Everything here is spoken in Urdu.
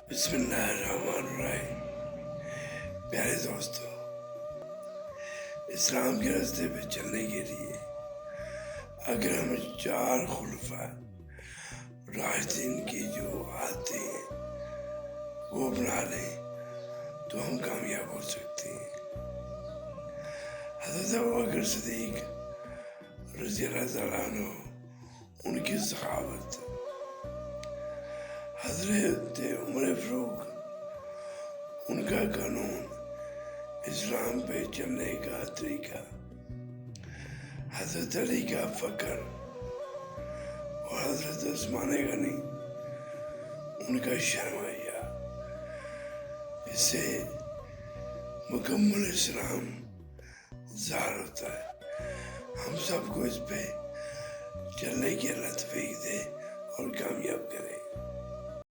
بسم اللہ الرحمن الرحیم۔ پیارے دوستو، اسلام کے راستے پہ چلنے کے لیے اگر ہم 4 خلفاء راشدین کی جو عادتیں ہیں وہ اپنا لیں تو ہم کامیاب ہو سکتے ہیں۔ حضرت ابوبکر صدیق رضی اللہ تعالیٰ عنہ، ان کی صحابت، حضرت عمر فاروق، ان کا قانون، اسلام پہ چلنے کا طریقہ، حضرت علی کا فقر اور حضرت عثمان غنی ان کا شرمایہ، اس سے مکمل اسلام ظاہر ہوتا ہے۔ ہم سب کو اس پہ چلنے کی اللہ توفیق دے اور کامیاب کرے۔